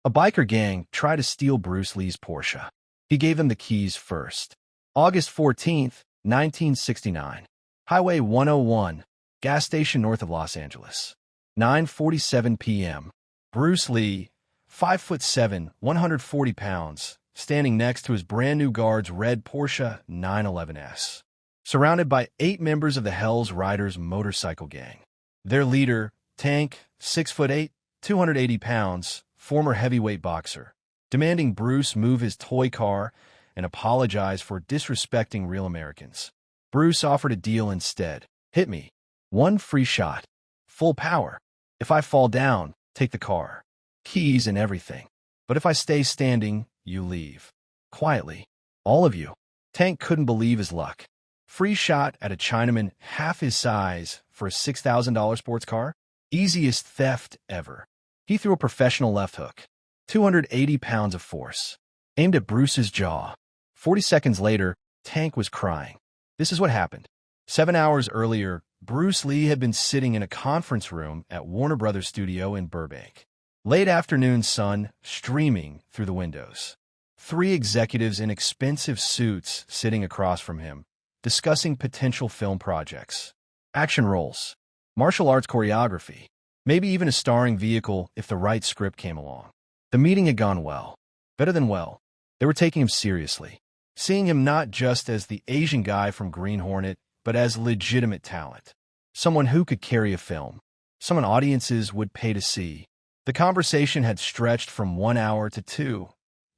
A biker gang tried to steal Bruce Lee's Porsche. He gave them the keys first. August 14th, 1969. Highway 101, gas station north of Los Angeles. 9:47 p.m. Bruce Lee, 5'7", 140 pounds, standing next to his brand-new Guards red Porsche 911S, surrounded by 8 members of the Hell's Riders motorcycle gang. Their leader, Tank, 6'8", 280 pounds, former heavyweight boxer, demanding Bruce move his toy car and apologize for disrespecting real Americans. Bruce offered a deal instead. Hit me. 1 free shot. Full power. If I fall down, take the car. Keys and everything. But if I stay standing, you leave. Quietly. All of you. Tank couldn't believe his luck. Free shot at a Chinaman half his size for a $6,000 sports car? Easiest theft ever. He threw a professional left hook. 280 pounds of force. Aimed at Bruce's jaw. 40 seconds later, Tank was crying. This is what happened. 7 hours earlier, Bruce Lee had been sitting in a conference room at Warner Brothers studio in Burbank. Late afternoon sun streaming through the windows. 3 executives in expensive suits sitting across from him, discussing potential film projects. Action roles. Martial arts choreography. Maybe even a starring vehicle if the right script came along. The meeting had gone well. Better than well. They were taking him seriously. Seeing him not just as the Asian guy from Green Hornet, but as legitimate talent. Someone who could carry a film. Someone audiences would pay to see. The conversation had stretched from 1 hour to 2,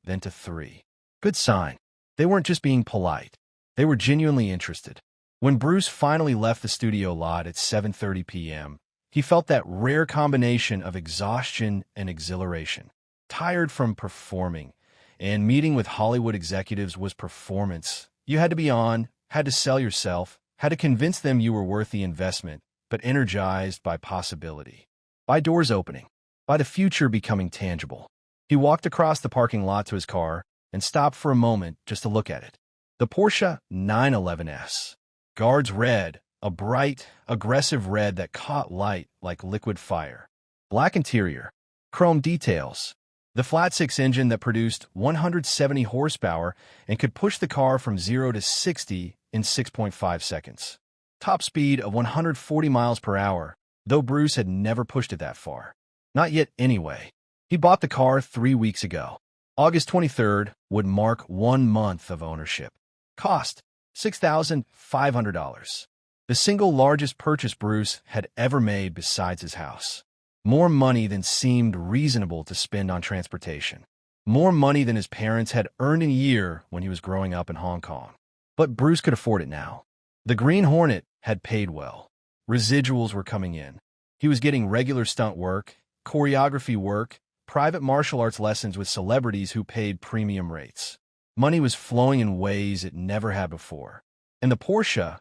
then to 3. Good sign. They weren't just being polite. They were genuinely interested. When Bruce finally left the studio lot at 7:30 p.m., he felt that rare combination of exhaustion and exhilaration. Tired from performing, and meeting with Hollywood executives was performance. You had to be on, had to sell yourself, had to convince them you were worth the investment, but energized by possibility. By doors opening. By the future becoming tangible. He walked across the parking lot to his car and stopped for a moment just to look at it. The Porsche 911S. Guards red, a bright, aggressive red that caught light like liquid fire. Black interior. Chrome details. The flat-six engine that produced 170 horsepower and could push the car from 0 to 60 in 6.5 seconds. Top speed of 140 miles per hour, though Bruce had never pushed it that far. Not yet anyway. He bought the car 3 weeks ago. August 23rd would mark 1 month of ownership. Cost $6,500. The single largest purchase Bruce had ever made besides his house. More money than seemed reasonable to spend on transportation. More money than his parents had earned in a year when he was growing up in Hong Kong. But Bruce could afford it now. The Green Hornet had paid well. Residuals were coming in. He was getting regular stunt work, choreography work, private martial arts lessons with celebrities who paid premium rates. Money was flowing in ways it never had before. And the Porsche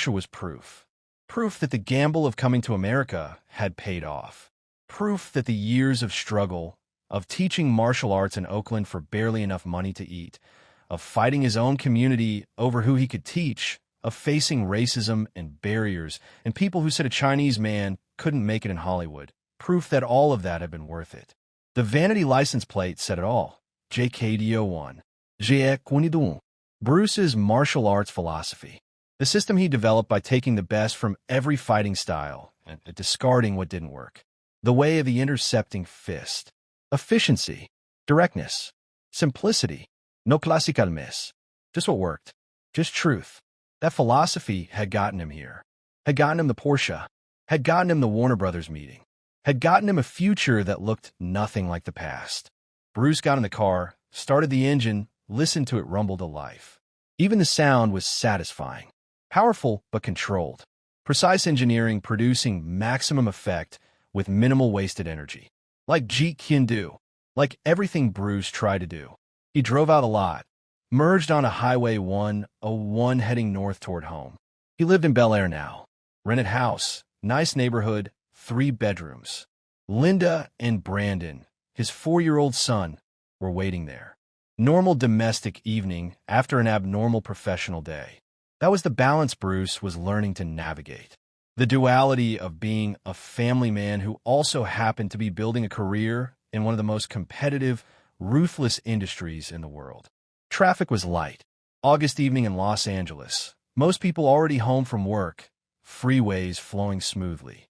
was proof. Proof that the gamble of coming to America had paid off. Proof that the years of struggle, of teaching martial arts in Oakland for barely enough money to eat, of fighting his own community over who he could teach, of facing racism and barriers and people who said a Chinese man couldn't make it in Hollywood. Proof that all of that had been worth it. The vanity license plate said it all. JKDO1. Jeek Bruce's martial arts philosophy. The system he developed by taking the best from every fighting style and discarding what didn't work. The way of the intercepting fist. Efficiency. Directness. Simplicity. No clasicalmes. Just what worked. Just truth. That philosophy had gotten him here. Had gotten him the Porsche. Had gotten him the Warner Brothers meeting. Had gotten him a future that looked nothing like the past. Bruce got in the car, started the engine, listened to it rumble to life. Even the sound was satisfying. Powerful but controlled. Precise engineering producing maximum effect with minimal wasted energy. Like Jeet Kune Do. Like everything Bruce tried to do. He drove out a lot. Merged onto Highway 101 heading north toward home. He lived in Bel Air now. Rented house. Nice neighborhood. 3 bedrooms. Linda and Brandon, his 4-year-old son, were waiting there. Normal domestic evening after an abnormal professional day. That was the balance Bruce was learning to navigate. The duality of being a family man who also happened to be building a career in one of the most competitive, ruthless industries in the world. Traffic was light. August evening in Los Angeles. Most people already home from work. Freeways flowing smoothly.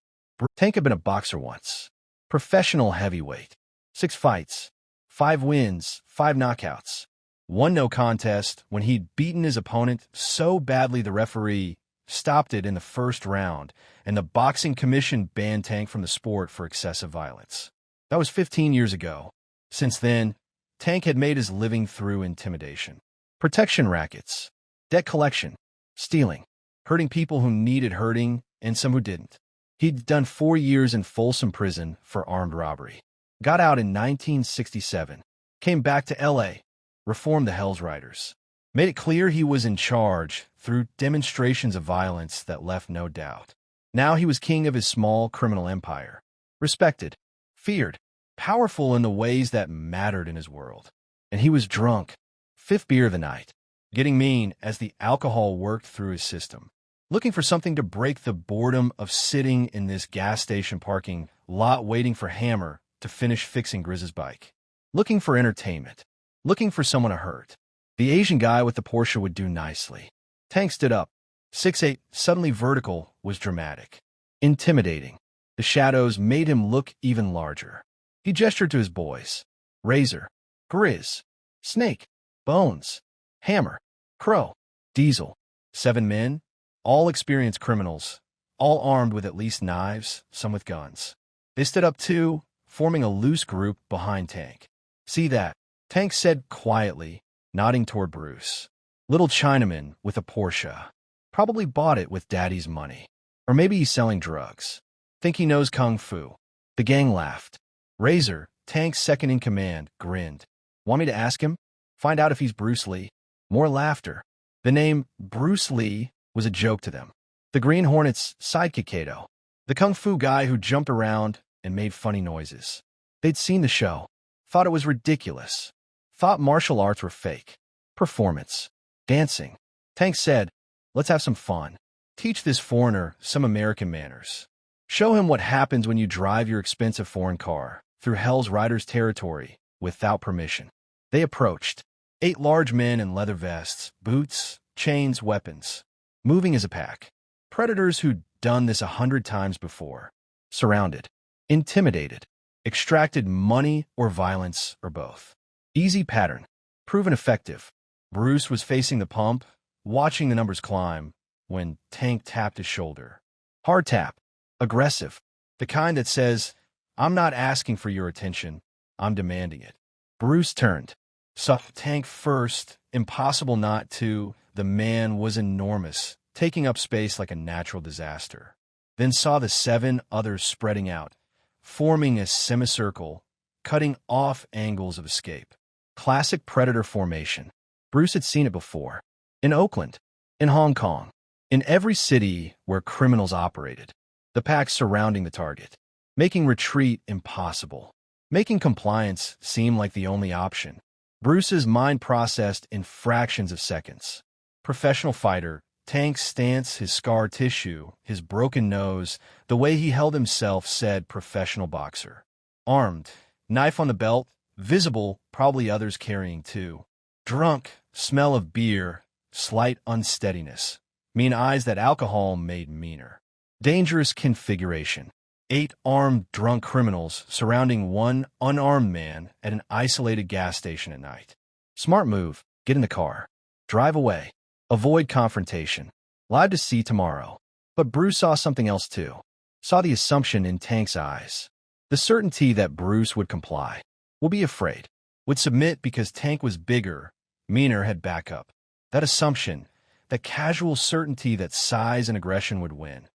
Tank had been a boxer once. Professional heavyweight. 6 fights. 5 wins, 5 knockouts. 1 no contest when he'd beaten his opponent so badly the referee stopped it in the first round, and the Boxing Commission banned Tank from the sport for excessive violence. That was 15 years ago. Since then, Tank had made his living through intimidation. Protection rackets, debt collection, stealing, hurting people who needed hurting and some who didn't. He'd done 4 years in Folsom Prison for armed robbery. Got out in 1967, came back to L.A., reformed the Hells Riders. Made it clear he was in charge through demonstrations of violence that left no doubt. Now he was king of his small criminal empire. Respected, feared, powerful in the ways that mattered in his world. And he was drunk, 5th beer of the night, getting mean as the alcohol worked through his system. Looking for something to break the boredom of sitting in this gas station parking lot waiting for Hammer to finish fixing Grizz's bike. Looking for entertainment. Looking for someone to hurt. The Asian guy with the Porsche would do nicely. Tank stood up. 6'8", suddenly vertical, was dramatic. Intimidating. The shadows made him look even larger. He gestured to his boys. Razor. Grizz. Snake. Bones. Hammer. Crow. Diesel. 7 men, all experienced criminals, all armed with at least knives, some with guns. They stood up too, forming a loose group behind Tank. See that? Tank said quietly, nodding toward Bruce. Little Chinaman with a Porsche. Probably bought it with Daddy's money. Or maybe he's selling drugs. Think he knows Kung Fu. The gang laughed. Razor, Tank's second in command, grinned. Want me to ask him? Find out if he's Bruce Lee? More laughter. The name Bruce Lee was a joke to them. The Green Hornet's sidekick Kato. The Kung Fu guy who jumped around and made funny noises. They'd seen the show. Thought it was ridiculous. Thought martial arts were fake. Performance. Dancing. Tank said, let's have some fun. Teach this foreigner some American manners. Show him what happens when you drive your expensive foreign car through Hell's Riders territory without permission. They approached. 8 large men in leather vests, boots, chains, weapons. Moving as a pack. Predators who'd done this 100 times before. Surrounded. Intimidated. Extracted money or violence or both. Easy pattern. Proven effective. Bruce was facing the pump, watching the numbers climb, when Tank tapped his shoulder. Hard tap. Aggressive. The kind that says, I'm not asking for your attention, I'm demanding it. Bruce turned. Saw Tank first, impossible not to. The man was enormous, taking up space like a natural disaster. Then saw the 7 others spreading out, forming a semicircle, cutting off angles of escape. Classic predator formation. Bruce had seen it before. In Oakland, in Hong Kong, in every city where criminals operated. The pack surrounding the target, making retreat impossible, making compliance seem like the only option. Bruce's mind processed in fractions of seconds. Professional fighter, Tank's stance, his scar tissue, his broken nose, the way he held himself said professional boxer. Armed, knife on the belt, visible, probably others carrying too. Drunk, smell of beer, slight unsteadiness. Mean eyes that alcohol made meaner. Dangerous configuration. 8 armed drunk criminals surrounding 1 unarmed man at an isolated gas station at night. Smart move. Get in the car. Drive away. Avoid confrontation. Live to see tomorrow. But Bruce saw something else too. Saw the assumption in Tank's eyes. The certainty that Bruce would comply. Would be afraid. Would submit because Tank was bigger, meaner, had backup. That assumption, that casual certainty that size and aggression would win.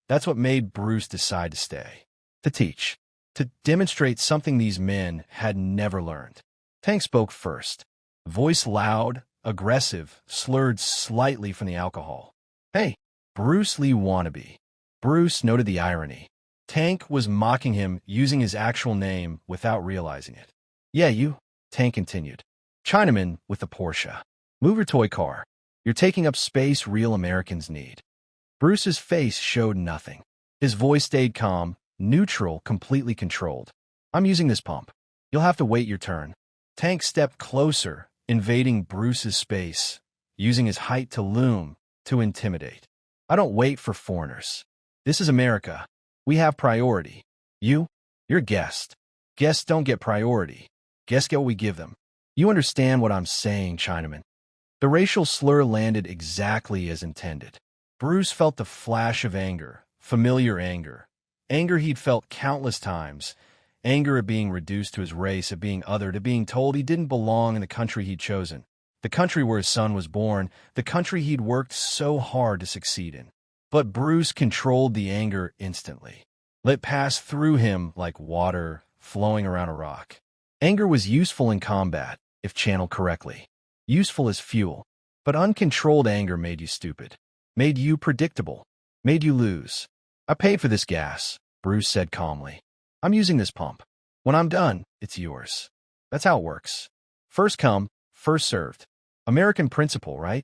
That's what made Bruce decide to stay. To teach. To demonstrate something these men had never learned. Tank spoke first. Voice loud, aggressive, slurred slightly from the alcohol. Hey, Bruce Lee Wannabe. Bruce noted the irony. Tank was mocking him using his actual name without realizing it. Yeah, you, Tank continued. Chinaman with a Porsche. Move your toy car. You're taking up space real Americans need. Bruce's face showed nothing. His voice stayed calm, neutral, completely controlled. I'm using this pump. You'll have to wait your turn. Tank stepped closer, invading Bruce's space, using his height to loom, to intimidate. I don't wait for foreigners. This is America. We have priority. You're a guest. Guests don't get priority. Guests get what we give them. You understand what I'm saying, Chinaman? The racial slur landed exactly as intended. Bruce felt the flash of anger, familiar anger. Anger he'd felt countless times. Anger at being reduced to his race, at being othered, at being told he didn't belong in the country he'd chosen. The country where his son was born, the country he'd worked so hard to succeed in. But Bruce controlled the anger instantly. Let pass through him like water flowing around a rock. Anger was useful in combat, if channeled correctly. Useful as fuel. But uncontrolled anger made you stupid. Made you predictable. Made you lose. I paid for this gas, Bruce said calmly. I'm using this pump. When I'm done, it's yours. That's how it works. First come, first served. American principle, right?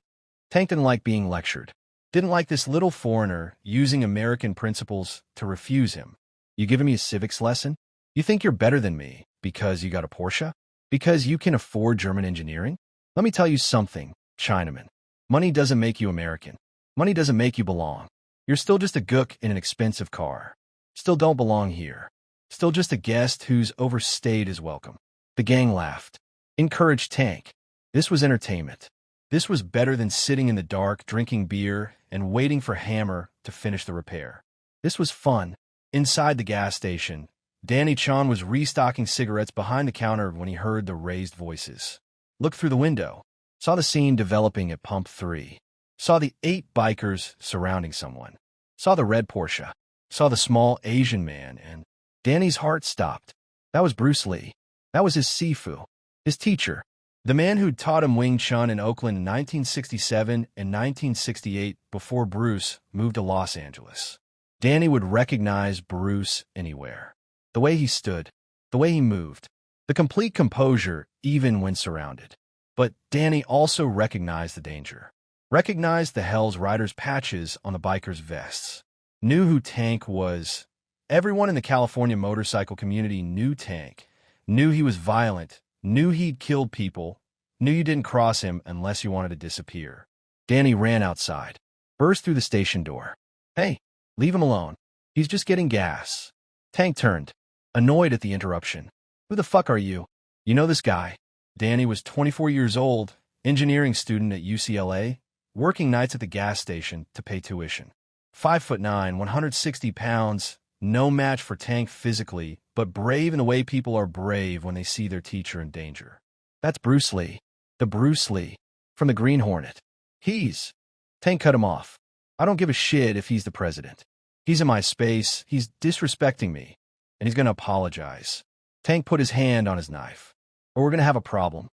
Tank didn't like being lectured. Didn't like this little foreigner using American principles to refuse him. You giving me a civics lesson? You think you're better than me because you got a Porsche? Because you can afford German engineering? Let me tell you something, Chinaman. Money doesn't make you American. Money doesn't make you belong. You're still just a gook in an expensive car. Still don't belong here. Still just a guest who's overstayed his welcome. The gang laughed. Encouraged Tank. This was entertainment. This was better than sitting in the dark, drinking beer, and waiting for Hammer to finish the repair. This was fun. Inside the gas station, Danny Chan was restocking cigarettes behind the counter when he heard the raised voices. Looked through the window. Saw the scene developing at Pump 3. Saw the 8 bikers surrounding someone. Saw the red Porsche. Saw the small Asian man, and Danny's heart stopped. That was Bruce Lee. That was his Sifu, his teacher. The man who'd taught him Wing Chun in Oakland in 1967 and 1968 before Bruce moved to Los Angeles. Danny would recognize Bruce anywhere. The way he stood, the way he moved, the complete composure even when surrounded. But Danny also recognized the danger. Recognized the Hell's Riders patches on the bikers' vests. Knew who Tank was. Everyone in the California motorcycle community knew Tank. Knew he was violent. Knew he'd killed people. Knew you didn't cross him unless you wanted to disappear. Danny ran outside. Burst through the station door. Hey, leave him alone. He's just getting gas. Tank turned, annoyed at the interruption. Who the fuck are you? You know this guy? Danny was 24 years old, engineering student at UCLA, working nights at the gas station to pay tuition. 5'9", 160 pounds, no match for Tank physically, but brave in the way people are brave when they see their teacher in danger. That's Bruce Lee. The Bruce Lee. From the Green Hornet. Tank cut him off. I don't give a shit if he's the president. He's in my space, he's disrespecting me, and he's gonna apologize. Tank put his hand on his knife. Or we're gonna have a problem.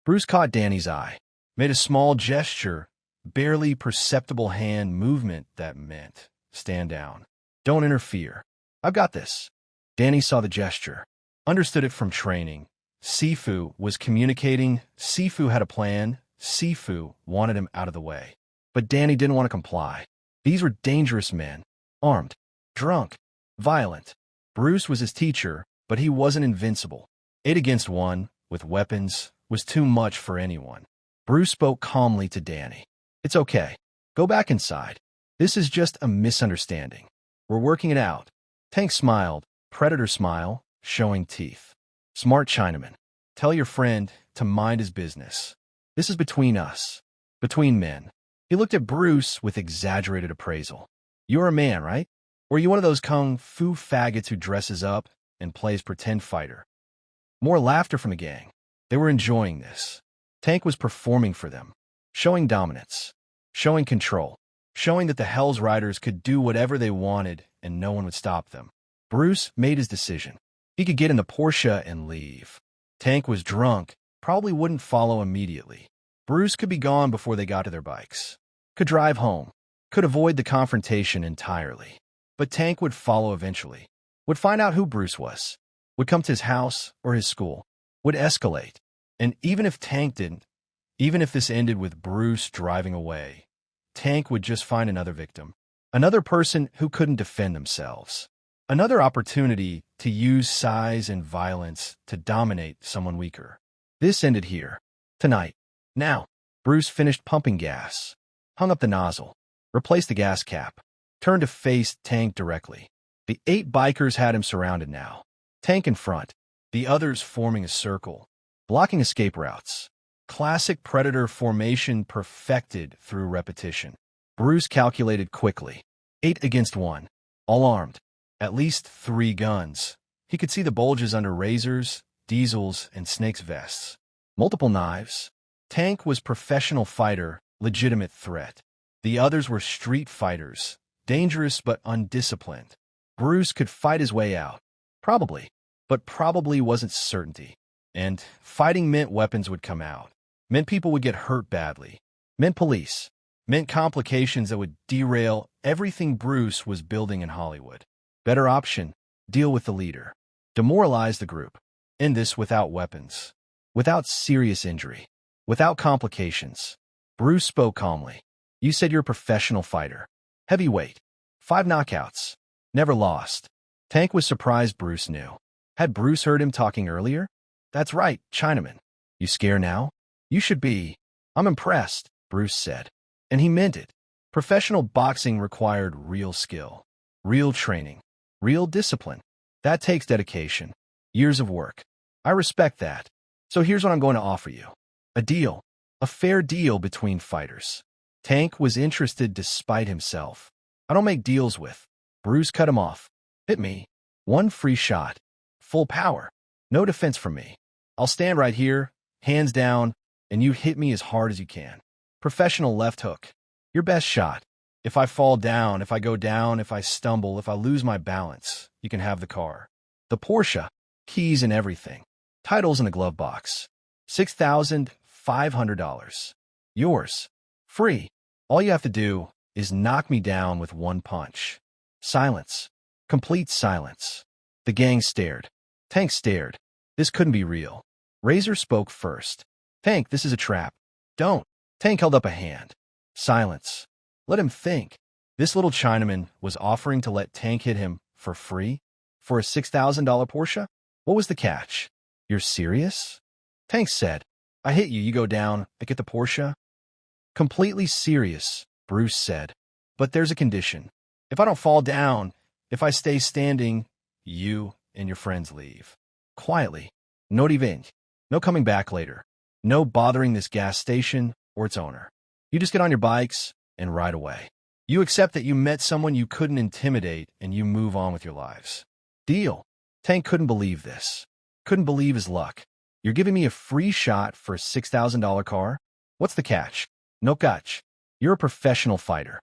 Bruce caught Danny's eye, made a small gesture, barely perceptible hand movement that meant, stand down. Don't interfere. I've got this. Danny saw the gesture, understood it from training. Sifu was communicating. Sifu had a plan. Sifu wanted him out of the way. But Danny didn't want to comply. These were dangerous men, armed, drunk, violent. Bruce was his teacher, but he wasn't invincible. 8 against 1, with weapons, was too much for anyone. Bruce spoke calmly to Danny. It's okay. Go back inside. This is just a misunderstanding. We're working it out. Tank smiled, predator smile, showing teeth. Smart Chinaman. Tell your friend to mind his business. This is between us. Between men. He looked at Bruce with exaggerated appraisal. You're a man, right? Or are you one of those kung fu faggots who dresses up and plays pretend fighter? More laughter from the gang. They were enjoying this. Tank was performing for them. Showing dominance. Showing control. Showing that the Hell's Riders could do whatever they wanted and no one would stop them. Bruce made his decision. He could get in the Porsche and leave. Tank was drunk, probably wouldn't follow immediately. Bruce could be gone before they got to their bikes. Could drive home. Could avoid the confrontation entirely. But Tank would follow eventually. Would find out who Bruce was. Would come to his house or his school. Would escalate. And even if Tank didn't, even if this ended with Bruce driving away, Tank would just find another victim. Another person who couldn't defend themselves. Another opportunity to use size and violence to dominate someone weaker. This ended here. Tonight. Now. Bruce finished pumping gas, hung up the nozzle, replaced the gas cap, turned to face Tank directly. The 8 bikers had him surrounded now. Tank in front, the others forming a circle, blocking escape routes. Classic Predator formation perfected through repetition. Bruce calculated quickly. 8 against 1. All armed. At least 3 guns. He could see the bulges under Razors, Diesels, and Snake's vests. Multiple knives. Tank was professional fighter, legitimate threat. The others were street fighters, dangerous but undisciplined. Bruce could fight his way out. Probably. But probably wasn't certainty. And fighting meant weapons would come out. Meant people would get hurt badly. Meant police. Meant complications that would derail everything Bruce was building in Hollywood. Better option, deal with the leader. Demoralize the group. End this without weapons. Without serious injury. Without complications. Bruce spoke calmly. You said you're a professional fighter. Heavyweight. 5 knockouts. Never lost. Tank was surprised Bruce knew. Had Bruce heard him talking earlier? That's right, Chinaman. You scared now? You should be. I'm impressed, Bruce said. And he meant it. Professional boxing required real skill. Real training. Real discipline. That takes dedication. Years of work. I respect that. So here's what I'm going to offer you. A deal. A fair deal between fighters. Tank was interested despite himself. I don't make deals with. Bruce cut him off. Hit me. 1 free shot. Full power. No defense from me. I'll stand right here, hands down, and you hit me as hard as you can. Professional left hook. Your best shot. If I fall down, if I go down, if I stumble, if I lose my balance, you can have the car. The Porsche. Keys and everything. Titles in a glove box. $6,500. Yours. Free. All you have to do is knock me down with 1 punch. Silence. Complete silence. The gang stared. Tank stared. This couldn't be real. Razor spoke first. Tank, this is a trap. Don't. Tank held up a hand. Silence. Let him think. This little Chinaman was offering to let Tank hit him for free? For a $6,000 Porsche? What was the catch? You're serious? Tank said. I hit you, you go down, I get the Porsche? Completely serious, Bruce said. But there's a condition. If I don't fall down, if I stay standing, you and your friends leave. Quietly. No revenge. No coming back later. No bothering this gas station or its owner. You just get on your bikes and ride away. You accept that you met someone you couldn't intimidate and you move on with your lives. Deal. Tank couldn't believe this. Couldn't believe his luck. You're giving me a free shot for a $6,000 car? What's the catch? No catch. You're a professional fighter.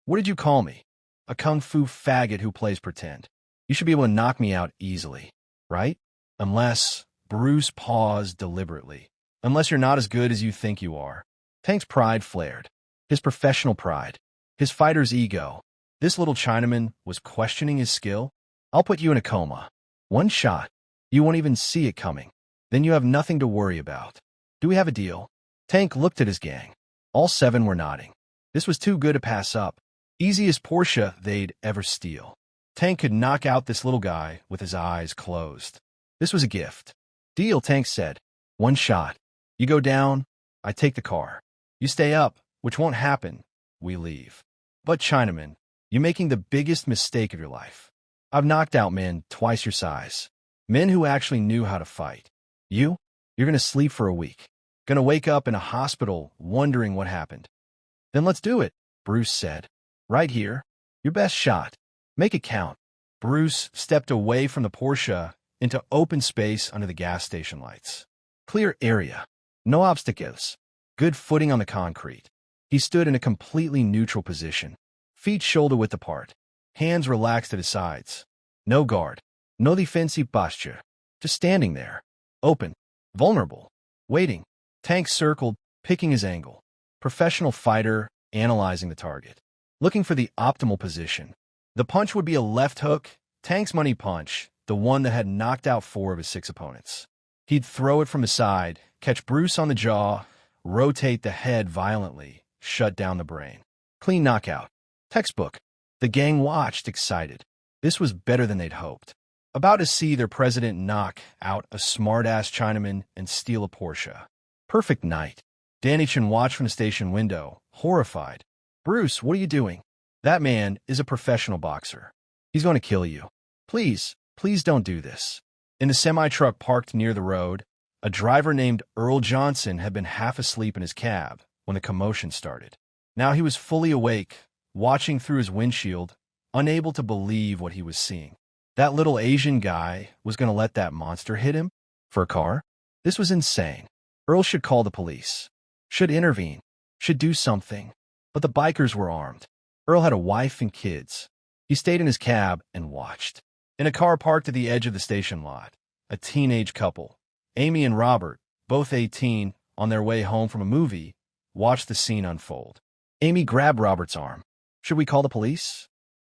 What did you call me? A kung fu faggot who plays pretend. You should be able to knock me out easily, right? Unless, Bruce paused deliberately. Unless you're not as good as you think you are. Tank's pride flared. His professional pride. His fighter's ego. This little Chinaman was questioning his skill. I'll put you in a coma. 1 shot. You won't even see it coming. Then you have nothing to worry about. Do we have a deal? Tank looked at his gang. All 7 were nodding. This was too good to pass up. Easiest Porsche they'd ever steal. Tank could knock out this little guy with his eyes closed. This was a gift. Deal, Tank said. 1 shot. You go down, I take the car. You stay up, which won't happen, we leave. But Chinaman, you're making the biggest mistake of your life. I've knocked out men twice your size. Men who actually knew how to fight. You're gonna sleep for a week. Gonna wake up in a hospital wondering what happened. Then let's do it, Bruce said. Right here. Your best shot. Make it count. Bruce stepped away from the Porsche into open space under the gas station lights. Clear area. No obstacles. Good footing on the concrete. He stood in a completely neutral position. Feet shoulder-width apart. Hands relaxed at his sides. No guard. No defensive posture. Just standing there. Open. Vulnerable. Waiting. Tank circled, picking his angle. Professional fighter, analyzing the target. Looking for the optimal position. The punch would be a left hook, Tank's money punch, the one that had knocked out 4 of his 6 opponents. He'd throw it from the side, catch Bruce on the jaw, rotate the head violently, shut down the brain. Clean knockout. Textbook. The gang watched, excited. This was better than they'd hoped. About to see their president knock out a smart-ass Chinaman and steal a Porsche. Perfect night. Danny Chen watched from the station window, horrified. "Bruce, what are you doing? That man is a professional boxer. He's going to kill you. Please, please don't do this." In the semi-truck parked near the road, a driver named Earl Johnson had been half asleep in his cab when the commotion started. Now he was fully awake, watching through his windshield, unable to believe what he was seeing. That little Asian guy was going to let that monster hit him? For a car? This was insane. Earl should call the police. Should intervene. Should do something. But the bikers were armed. Earl had a wife and kids. He stayed in his cab and watched. In a car parked at the edge of the station lot, a teenage couple, Amy and Robert, both 18, on their way home from a movie, watched the scene unfold. Amy grabbed Robert's arm. "Should we call the police?"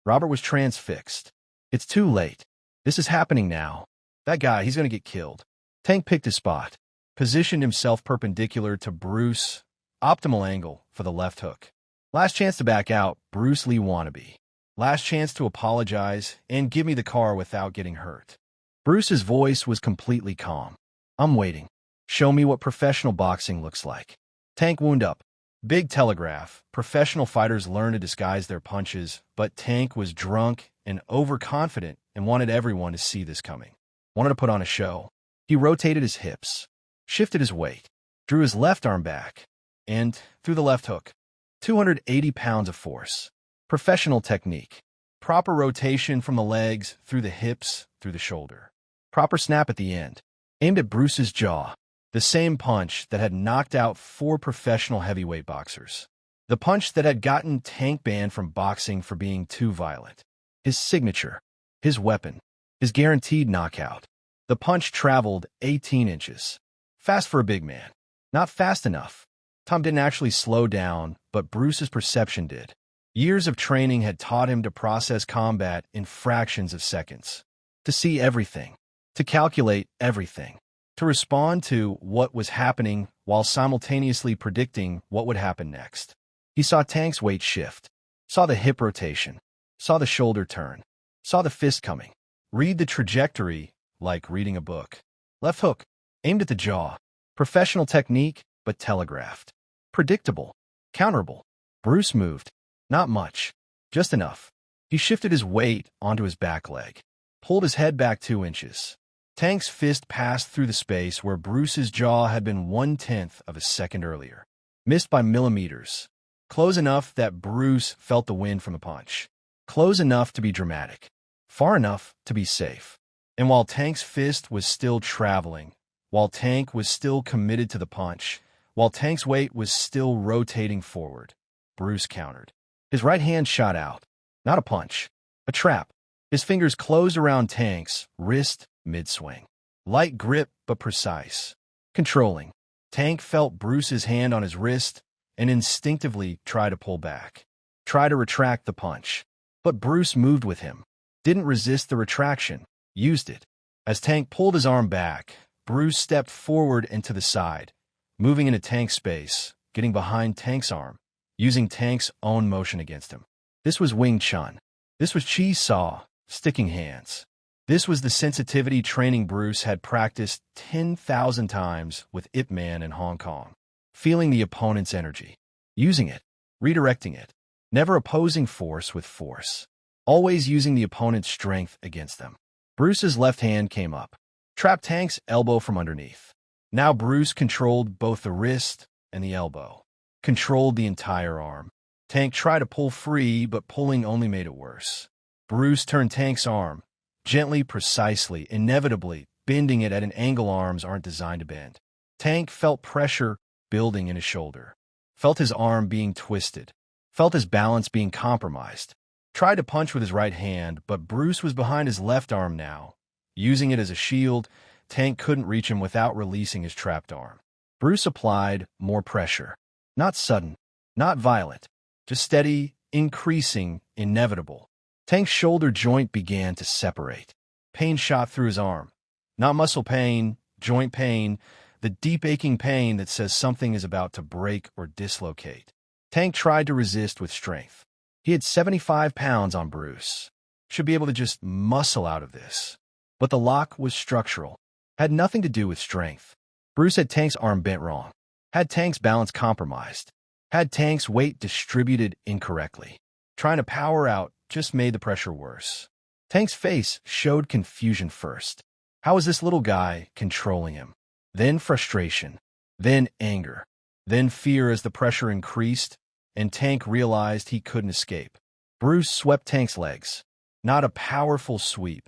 Robert was transfixed. "It's too late. This is happening now. That guy, he's going to get killed." Tank picked his spot, positioned himself perpendicular to Bruce, optimal angle for the left hook. Last chance to back out, Bruce Lee Wannabe. Last chance to apologize and give me the car without getting hurt. Bruce's voice was completely calm. "I'm waiting. Show me what professional boxing looks like." Tank wound up. Big telegraph. Professional fighters learn to disguise their punches, but Tank was drunk and overconfident and wanted everyone to see this coming. Wanted to put on a show. He rotated his hips, shifted his weight, drew his left arm back, and threw the left hook. 280 pounds of force. Professional technique. Proper rotation from the legs, through the hips, through the shoulder. Proper snap at the end. Aimed at Bruce's jaw. The same punch that had knocked out 4 professional heavyweight boxers. The punch that had gotten Tank banned from boxing for being too violent. His signature. His weapon. His guaranteed knockout. The punch traveled 18 inches. Fast for a big man. Not fast enough. Tom didn't actually slow down, but Bruce's perception did. Years of training had taught him to process combat in fractions of seconds. To see everything. To calculate everything. To respond to what was happening while simultaneously predicting what would happen next. He saw Tank's weight shift. Saw the hip rotation. Saw the shoulder turn. Saw the fist coming. Read the trajectory like reading a book. Left hook. Aimed at the jaw. Professional technique, but telegraphed. Predictable. Counterable. Bruce moved. Not much. Just enough. He shifted his weight onto his back leg. Pulled his head back 2 inches. Tank's fist passed through the space where Bruce's jaw had been 1/10 of a second earlier. Missed by millimeters. Close enough that Bruce felt the wind from the punch. Close enough to be dramatic. Far enough to be safe. And while Tank's fist was still traveling, while Tank was still committed to the punch, while Tank's weight was still rotating forward, Bruce countered. His right hand shot out. Not a punch. A trap. His fingers closed around Tank's wrist mid-swing. Light grip, but precise. Controlling. Tank felt Bruce's hand on his wrist and instinctively tried to pull back. Tried to retract the punch. But Bruce moved with him. Didn't resist the retraction. Used it. As Tank pulled his arm back, Bruce stepped forward and to the side, moving into Tank's space, getting behind Tank's arm, using Tank's own motion against him. This was Wing Chun. This was Chi Saw, sticking hands. This was the sensitivity training Bruce had practiced 10,000 times with Ip Man in Hong Kong. Feeling the opponent's energy. Using it. Redirecting it. Never opposing force with force. Always using the opponent's strength against them. Bruce's left hand came up. Trapped Tank's elbow from underneath. Now Bruce controlled both the wrist and the elbow. Controlled the entire arm. Tank tried to pull free, but pulling only made it worse. Bruce turned Tank's arm, gently, precisely, inevitably, bending it at an angle arms aren't designed to bend. Tank felt pressure building in his shoulder. Felt his arm being twisted. Felt his balance being compromised. Tried to punch with his right hand, but Bruce was behind his left arm now. Using it as a shield, Tank couldn't reach him without releasing his trapped arm. Bruce applied more pressure. Not sudden, not violent, just steady, increasing, inevitable. Tank's shoulder joint began to separate. Pain shot through his arm. Not muscle pain, joint pain, the deep aching pain that says something is about to break or dislocate. Tank tried to resist with strength. He had 75 pounds on Bruce. Should be able to just muscle out of this. But the lock was structural. Had nothing to do with strength. Bruce had Tank's arm bent wrong. Had Tank's balance compromised. Had Tank's weight distributed incorrectly. Trying to power out just made the pressure worse. Tank's face showed confusion first. How was this little guy controlling him? Then frustration. Then anger. Then fear as the pressure increased, and Tank realized he couldn't escape. Bruce swept Tank's legs. Not a powerful sweep.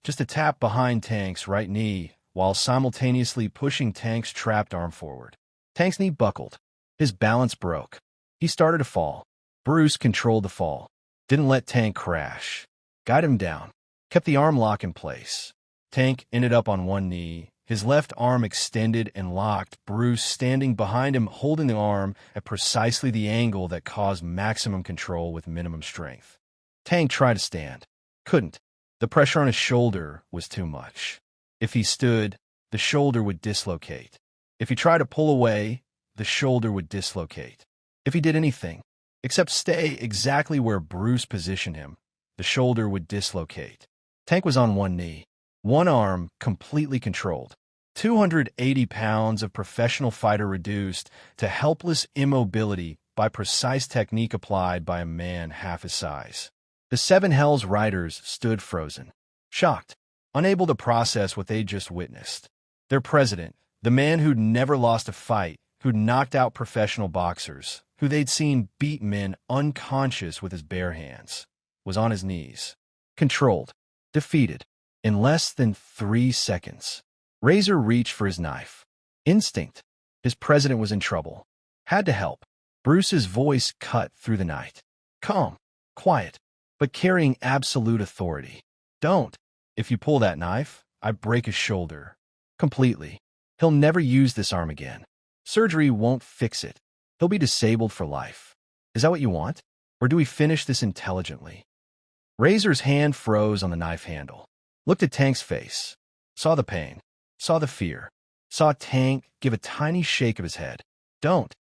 Just a tap behind Tank's right knee, while simultaneously pushing Tank's trapped arm forward. Tank's knee buckled. His balance broke. He started to fall. Bruce controlled the fall. Didn't let Tank crash. Guided him down. Kept the arm lock in place. Tank ended up on one knee, his left arm extended and locked, Bruce standing behind him holding the arm at precisely the angle that caused maximum control with minimum strength. Tank tried to stand. Couldn't. The pressure on his shoulder was too much. If he stood, the shoulder would dislocate. If he tried to pull away, the shoulder would dislocate. If he did anything, except stay exactly where Bruce positioned him, the shoulder would dislocate. Tank was on one knee, one arm completely controlled. 280 pounds of professional fighter reduced to helpless immobility by precise technique applied by a man half his size. The Seven Hells riders stood frozen, shocked, unable to process what they'd just witnessed. Their president, the man who'd never lost a fight, who'd knocked out professional boxers, who they'd seen beat men unconscious with his bare hands, was on his knees, controlled, defeated, in less than 3 seconds. Razor reached for his knife. Instinct. His president was in trouble. Had to help. Bruce's voice cut through the night. Calm, quiet, but carrying absolute authority. Don't. If you pull that knife, I break his shoulder. Completely. He'll never use this arm again. Surgery won't fix it. He'll be disabled for life. Is that what you want? Or do we finish this intelligently? Razor's hand froze on the knife handle. Looked at Tank's face. Saw the pain. Saw the fear. Saw Tank give a tiny shake of his head. Don't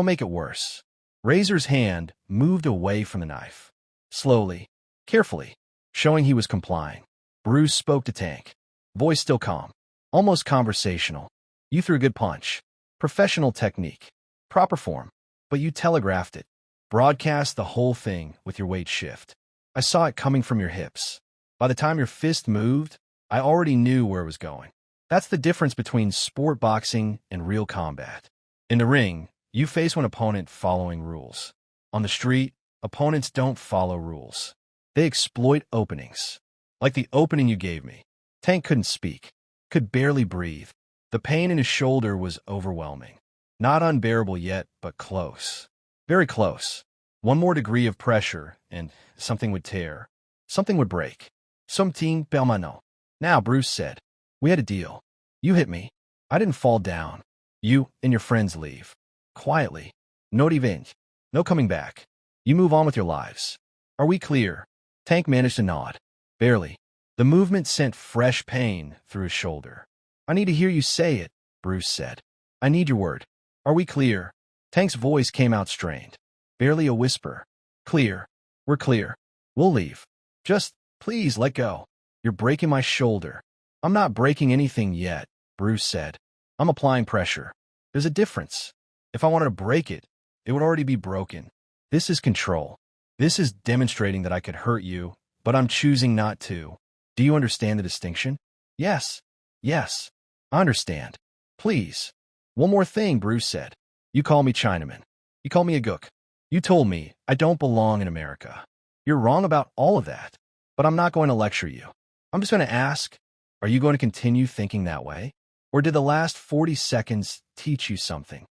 make it worse. Razor's hand moved away from the knife. Slowly, carefully, showing he was complying. Bruce spoke to Tank. Voice still calm. Almost conversational. You threw a good punch. Professional technique. Proper form. But you telegraphed it. Broadcast the whole thing with your weight shift. I saw it coming from your hips. By the time your fist moved, I already knew where it was going. That's the difference between sport boxing and real combat. In the ring, you face one opponent following rules. On the street, opponents don't follow rules. They exploit openings. Like the opening you gave me. Tank couldn't speak. Could barely breathe. The pain in his shoulder was overwhelming. Not unbearable yet, but close. Very close. One more degree of pressure, and something would tear. Something would break. Something permanent. Now, Bruce said, we had a deal. You hit me. I didn't fall down. You and your friends leave. Quietly. No revenge. No coming back. You move on with your lives. Are we clear? Tank managed to nod. Barely. The movement sent fresh pain through his shoulder. I need to hear you say it, Bruce said. I need your word. Are we clear? Tank's voice came out strained. Barely a whisper. Clear. We're clear. We'll leave. Just, please let go. You're breaking my shoulder. I'm not breaking anything yet, Bruce said. I'm applying pressure. There's a difference. If I wanted to break it, it would already be broken. This is control. This is demonstrating that I could hurt you, but I'm choosing not to. Do you understand the distinction? Yes. Yes. I understand. Please. One more thing, Bruce said. You call me Chinaman. You call me a gook. You told me I don't belong in America. You're wrong about all of that, but I'm not going to lecture you. I'm just going to ask, are you going to continue thinking that way? Or did the last 40 seconds teach you something?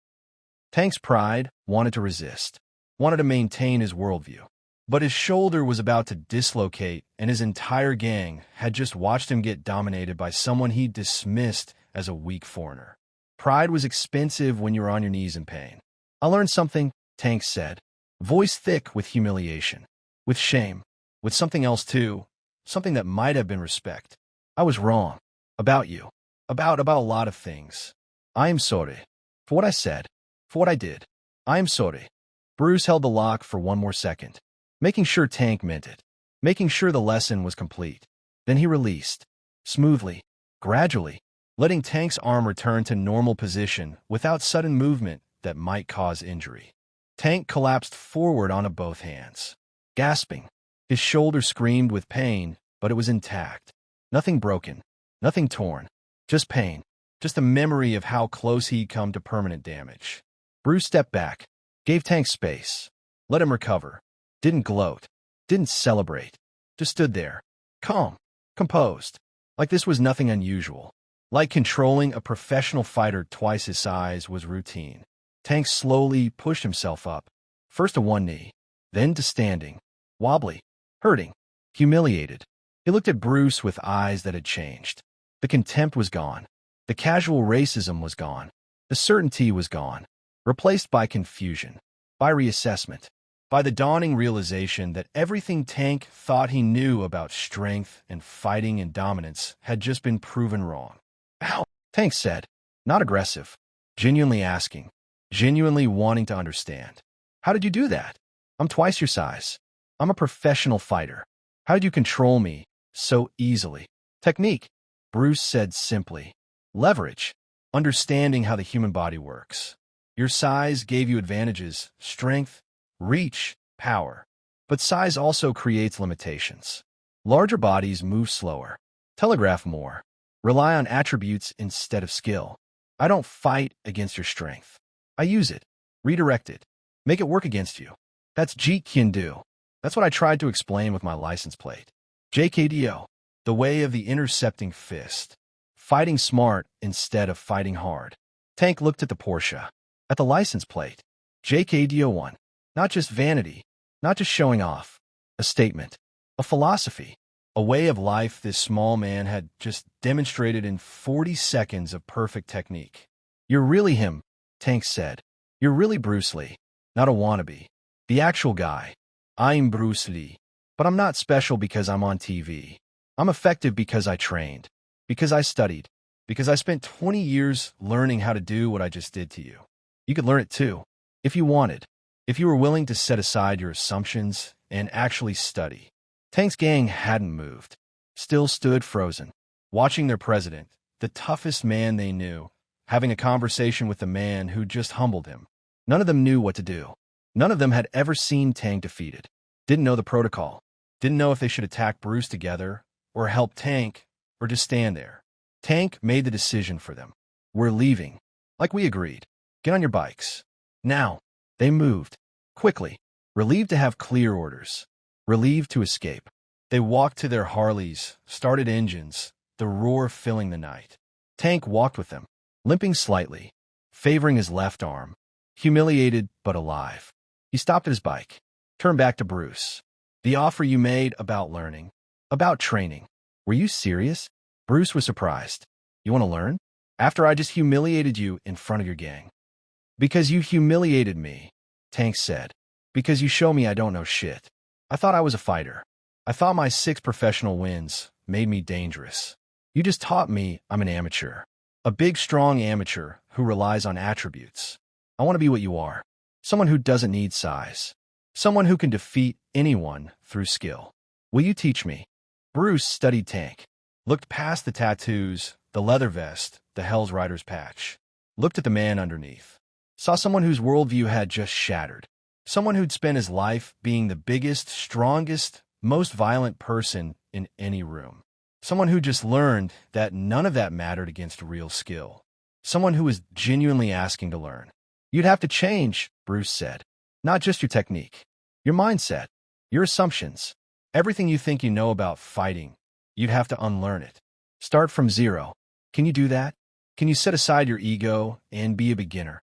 Tank's pride wanted to resist, wanted to maintain his worldview. But his shoulder was about to dislocate, and his entire gang had just watched him get dominated by someone he dismissed as a weak foreigner. Pride was expensive when you were on your knees in pain. I learned something, Tank said, voice thick with humiliation, with shame, with something else too, something that might have been respect. I was wrong. About you. About a lot of things. I am sorry. For what I said. For what I did. I am sorry. Bruce held the lock for one more second, making sure Tank meant it. making sure the lesson was complete. Then he released, smoothly, gradually, letting Tank's arm return to normal position without sudden movement that might cause injury. Tank collapsed forward onto both hands, gasping. His shoulder screamed with pain, but it was intact. Nothing broken, nothing torn, just pain, just a memory of how close he'd come to permanent damage. Bruce stepped back, gave Tank space, let him recover, didn't gloat, didn't celebrate, just stood there, calm, composed, like this was nothing unusual. Like controlling a professional fighter twice his size was routine. Tank slowly pushed himself up, first to one knee, then to standing, wobbly, hurting, humiliated. He looked at Bruce with eyes that had changed. The contempt was gone. The casual racism was gone. The certainty was gone, replaced by confusion, by reassessment, by the dawning realization that everything Tank thought he knew about strength and fighting and dominance had just been proven wrong. Ow, Tank said, not aggressive, genuinely asking, genuinely wanting to understand. How did you do that? I'm twice your size. I'm a professional fighter. How did you control me so easily? Technique, Bruce said simply. Leverage, understanding how the human body works. Your size gave you advantages, strength, reach, power. But size also creates limitations. Larger bodies move slower, telegraph more, rely on attributes instead of skill. I don't fight against your strength. I use it, redirect it, make it work against you. That's Jeet Kune Do. That's what I tried to explain with my license plate. JKDO, the way of the intercepting fist. Fighting smart instead of fighting hard. Tank looked at the Porsche, at the license plate. JKDO1. Not just vanity, not just showing off. A statement, a philosophy, a way of life this small man had just demonstrated in 40 seconds of perfect technique. You're really him, Tank said. You're really Bruce Lee, not a wannabe. The actual guy. I'm Bruce Lee, but I'm not special because I'm on TV. I'm effective because I trained, because I studied, because I spent 20 years learning how to do what I just did to you. You could learn it too, if you wanted, if you were willing to set aside your assumptions and actually study. Tank's gang hadn't moved, still stood frozen, watching their president, the toughest man they knew, having a conversation with the man who just humbled him. None of them knew what to do. None of them had ever seen Tank defeated, didn't know the protocol, didn't know if they should attack Bruce together, or help Tank, or just stand there. Tank made the decision for them. We're leaving, like we agreed. Get on your bikes. Now, they moved, quickly, relieved to have clear orders, relieved to escape. They walked to their Harleys, started engines, the roar filling the night. Tank walked with them, limping slightly, favoring his left arm, humiliated but alive. He stopped at his bike, turned back to Bruce. The offer you made about learning, about training. Were you serious? Bruce was surprised. You want to learn? After I just humiliated you in front of your gang. Because you humiliated me, Tank said. Because you show me I don't know shit. I thought I was a fighter. I thought my 6 professional wins made me dangerous. You just taught me I'm an amateur. A big, strong amateur who relies on attributes. I want to be what you are. Someone who doesn't need size. Someone who can defeat anyone through skill. Will you teach me? Bruce studied Tank. Looked past the tattoos, the leather vest, the Hell's Riders patch. Looked at the man underneath. Saw someone whose worldview had just shattered. Someone who'd spent his life being the biggest, strongest, most violent person in any room. Someone who just learned that none of that mattered against real skill. Someone who was genuinely asking to learn. You'd have to change, Bruce said. Not just your technique. Your mindset. Your assumptions. Everything you think you know about fighting. You'd have to unlearn it. Start from zero. Can you do that? Can you set aside your ego and be a beginner?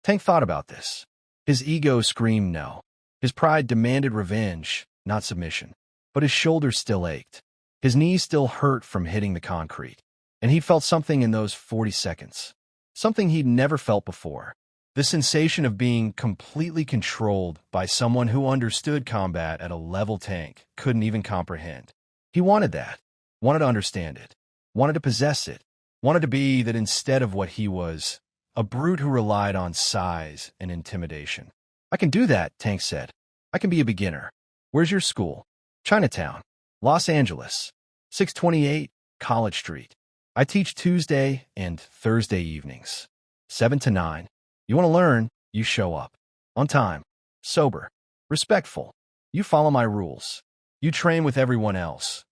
Tank thought about this. His ego screamed no. His pride demanded revenge, not submission. But his shoulders still ached. His knees still hurt from hitting the concrete. And he felt something in those 40 seconds. Something he'd never felt before. The sensation of being completely controlled by someone who understood combat at a level Tank couldn't even comprehend. He wanted that. Wanted to understand it. Wanted to possess it. Wanted to be that instead of what he was, a brute who relied on size and intimidation. I can do that, Tank said. I can be a beginner. Where's your school? Chinatown, Los Angeles, 628 College Street. I teach Tuesday and Thursday evenings, 7 to 9. You want to learn, you show up. On time, sober, respectful. You follow my rules. You train with everyone else.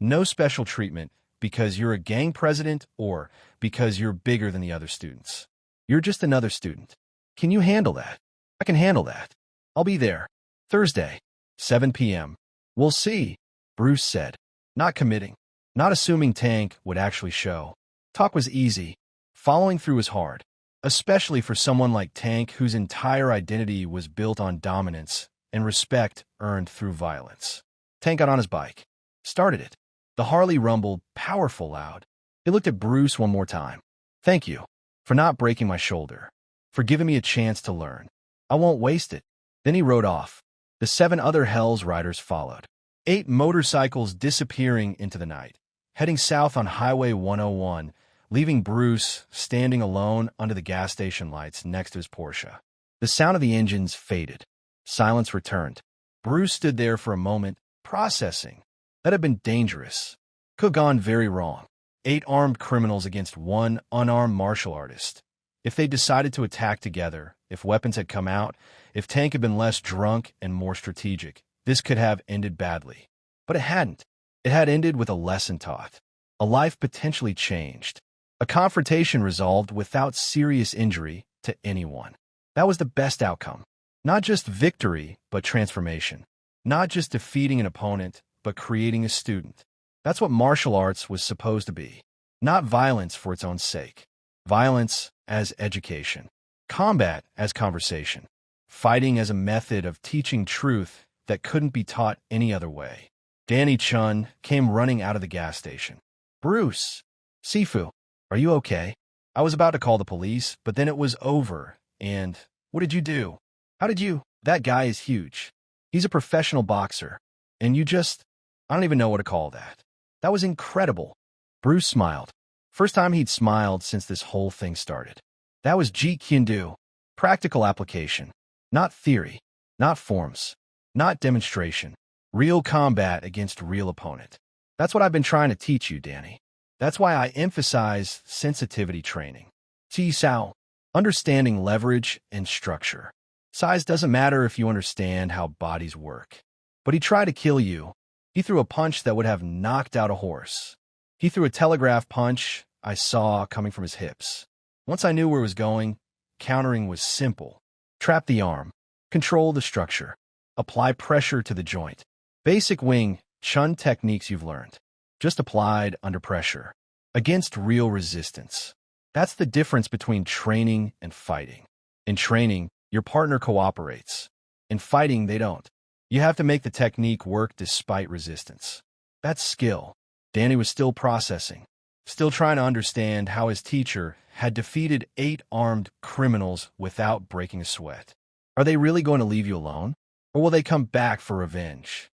No special treatment because you're a gang president or because you're bigger than the other students. You're just another student. Can you handle that? I can handle that. I'll be there. Thursday, 7 p.m. We'll see, Bruce said, not committing, not assuming Tank would actually show. Talk was easy. Following through was hard, especially for someone like Tank whose entire identity was built on dominance and respect earned through violence. Tank got on his bike, started it. The Harley rumbled, powerful loud. He looked at Bruce one more time. Thank you for not breaking my shoulder, for giving me a chance to learn. I won't waste it. Then he rode off. The 7 other Hells riders followed. 8 motorcycles disappearing into the night, heading south on Highway 101, leaving Bruce standing alone under the gas station lights next to his Porsche. The sound of the engines faded. Silence returned. Bruce stood there for a moment, processing. That had been dangerous. Could have gone very wrong. 8 armed criminals against 1 unarmed martial artist. If they decided to attack together, if weapons had come out, if Tank had been less drunk and more strategic, this could have ended badly. But it hadn't. It had ended with a lesson taught. A life potentially changed. A confrontation resolved without serious injury to anyone. That was the best outcome. Not just victory, but transformation. Not just defeating an opponent, but creating a student. That's what martial arts was supposed to be. Not violence for its own sake. Violence as education. Combat as conversation. Fighting as a method of teaching truth that couldn't be taught any other way. Danny Chun came running out of the gas station. Bruce, Sifu, are you okay? I was about to call the police, but then it was over. And what did you do? How did you? That guy is huge. He's a professional boxer. And you just, I don't even know what to call that. That was incredible. Bruce smiled. First time he'd smiled since this whole thing started. That was Jeet Kune Do. Practical application. Not theory. Not forms. Not demonstration. Real combat against real opponent. That's what I've been trying to teach you, Danny. That's why I emphasize sensitivity training. Chi Sao. Understanding leverage and structure. Size doesn't matter if you understand how bodies work. But he tried to kill you. He threw a punch that would have knocked out a horse. He threw a telegraph punch I saw coming from his hips. Once I knew where it was going, countering was simple. Trap the arm. Control the structure. Apply pressure to the joint. Basic Wing Chun techniques you've learned. Just applied under pressure. Against real resistance. That's the difference between training and fighting. In training, your partner cooperates. In fighting, they don't. You have to make the technique work despite resistance. That's skill. Danny was still processing, still trying to understand how his teacher had defeated 8 armed criminals without breaking a sweat. Are they really going to leave you alone? Or will they come back for revenge?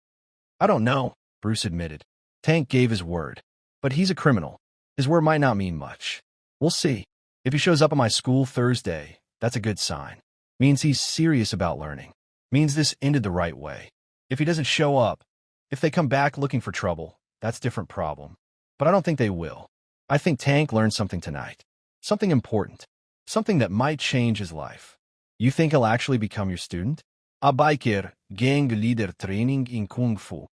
I don't know, Bruce admitted. Tank gave his word. But he's a criminal. His word might not mean much. We'll see. If he shows up at my school Thursday, that's a good sign. Means he's serious about learning. Means this ended the right way. If he doesn't show up, if they come back looking for trouble, that's a different problem. But I don't think they will. I think Tank learned something tonight. Something important. Something that might change his life. You think he'll actually become your student? A biker, gang leader training in Kung Fu.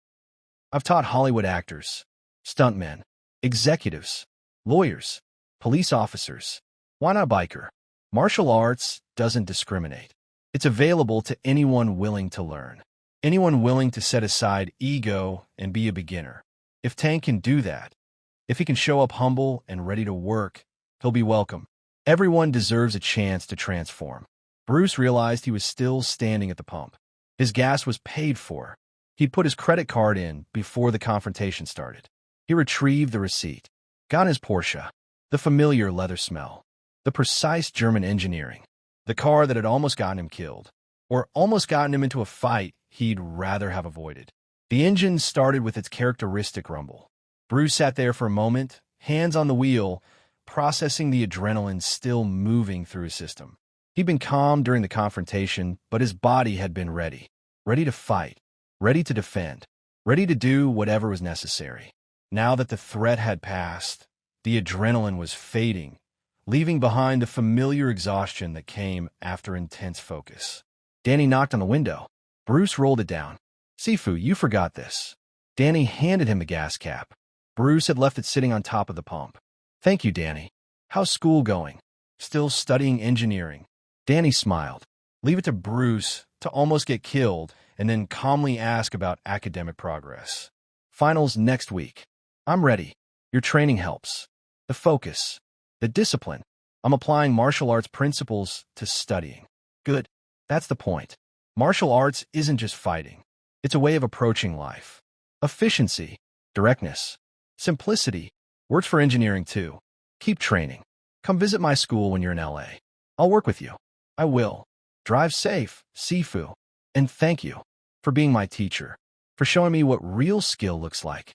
I've taught Hollywood actors, stuntmen, executives, lawyers, police officers. Why not biker? Martial arts doesn't discriminate. It's available to anyone willing to learn. Anyone willing to set aside ego and be a beginner. If Tank can do that, if he can show up humble and ready to work, he'll be welcome. Everyone deserves a chance to transform. Bruce realized he was still standing at the pump. His gas was paid for. He'd put his credit card in before the confrontation started. He retrieved the receipt. Got in his Porsche. The familiar leather smell. The precise German engineering. The car that had almost gotten him killed. Or almost gotten him into a fight he'd rather have avoided. The engine started with its characteristic rumble. Bruce sat there for a moment, hands on the wheel, processing the adrenaline still moving through his system. He'd been calm during the confrontation, but his body had been ready. Ready to fight. Ready to defend. ready to do whatever was necessary. Now that the threat had passed, the adrenaline was fading, leaving behind the familiar exhaustion that came after intense focus. Danny knocked on the window. Bruce rolled it down. "Sifu, you forgot this." Danny handed him the gas cap. Bruce had left it sitting on top of the pump. "Thank you, Danny. How's school going?" "Still studying engineering." Danny smiled. Leave it to Bruce to almost get killed and then calmly ask about academic progress. "Finals next week." "I'm ready. Your training helps. The focus. The discipline. I'm applying martial arts principles to studying." "Good. That's the point. Martial arts isn't just fighting. It's a way of approaching life. Efficiency, directness, simplicity works for engineering too. Keep training. Come visit my school when you're in LA. I'll work with you." "I will. Drive safe, Sifu. And thank you for being my teacher, for showing me what real skill looks like.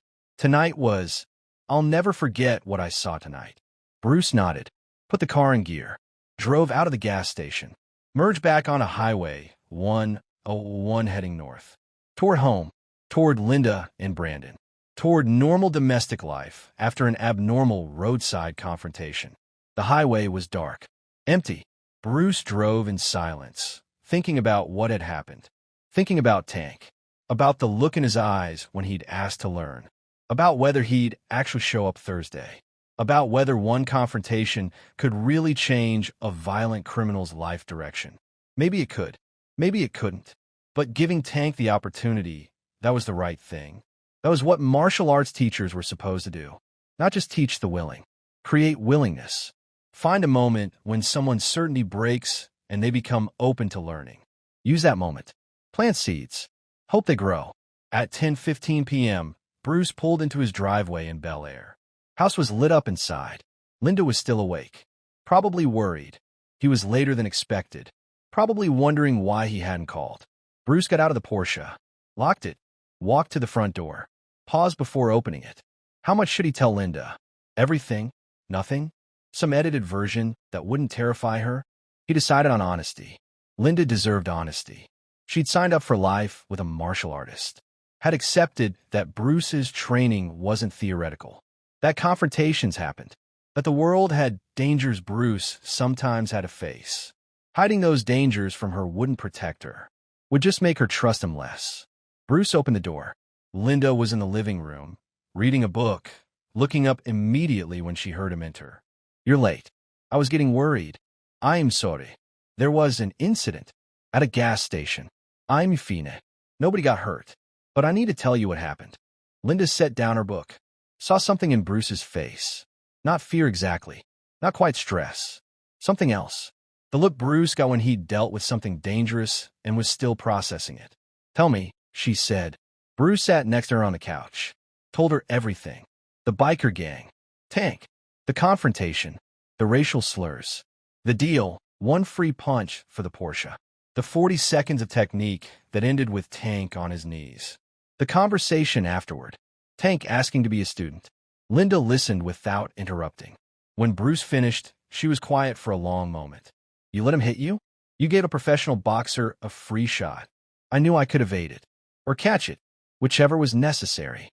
I'll never forget what I saw tonight." Bruce nodded, put the car in gear, drove out of the gas station, merged back onto Highway 101 heading north, toward home, toward Linda and Brandon, toward normal domestic life after an abnormal roadside confrontation. The highway was dark, empty. Bruce drove in silence, thinking about what had happened, thinking about Tank, about the look in his eyes when he'd asked to learn, about whether he'd actually show up Thursday, about whether one confrontation could really change a violent criminal's life direction. Maybe it could, maybe it couldn't. But giving Tank the opportunity, that was the right thing. That was what martial arts teachers were supposed to do. Not just teach the willing, create willingness. Find a moment when someone's certainty breaks and they become open to learning. Use that moment. Plant seeds. Hope they grow. At 10:15 p.m., Bruce pulled into his driveway in Bel Air. House was lit up inside. Linda was still awake. Probably worried. He was later than expected. Probably wondering why he hadn't called. Bruce got out of the Porsche, locked it, walked to the front door, paused before opening it. How much should he tell Linda? Everything? Nothing? Some edited version that wouldn't terrify her? He decided on honesty. Linda deserved honesty. She'd signed up for life with a martial artist, had accepted that Bruce's training wasn't theoretical, that confrontations happened, that the world had dangers Bruce sometimes had to face. Hiding those dangers from her wouldn't protect her, would just make her trust him less. Bruce opened the door. Linda was in the living room, reading a book, looking up immediately when she heard him enter. "You're late. I was getting worried." "I'm sorry. There was an incident at a gas station. I'm fine. Nobody got hurt. But I need to tell you what happened." Linda set down her book, saw something in Bruce's face. Not fear exactly, not quite stress. Something else. The look Bruce got when he'd dealt with something dangerous and was still processing it. "Tell me," she said. Bruce sat next to her on the couch, told her everything. The biker gang, Tank, the confrontation, the racial slurs, the deal, one free punch for the Porsche, the 40 seconds of technique that ended with Tank on his knees, the conversation afterward, Tank asking to be a student. Linda listened without interrupting. When Bruce finished, she was quiet for a long moment. "You let him hit you? You gave a professional boxer a free shot. I knew I could evade it, or catch it, whichever was necessary.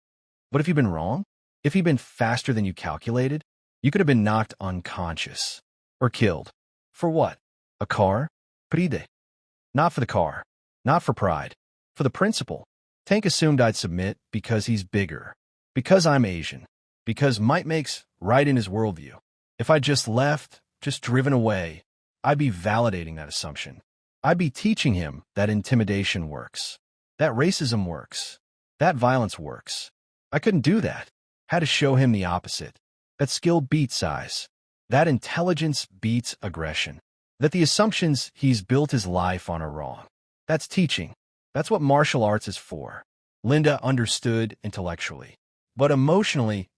But if you'd been wrong, if he'd been faster than you calculated, you could have been knocked unconscious, or killed. For what? A car? Pride. Not for the car, not for pride, for the principle. Tank assumed I'd submit because he's bigger, because I'm Asian, because might makes right in his worldview. If I just left, just driven away, I'd be validating that assumption. I'd be teaching him that intimidation works, that racism works, that violence works. I couldn't do that. Had to show him the opposite, that skill beats size, that intelligence beats aggression, that the assumptions he's built his life on are wrong. That's teaching. That's what martial arts is for. Linda understood intellectually, but emotionally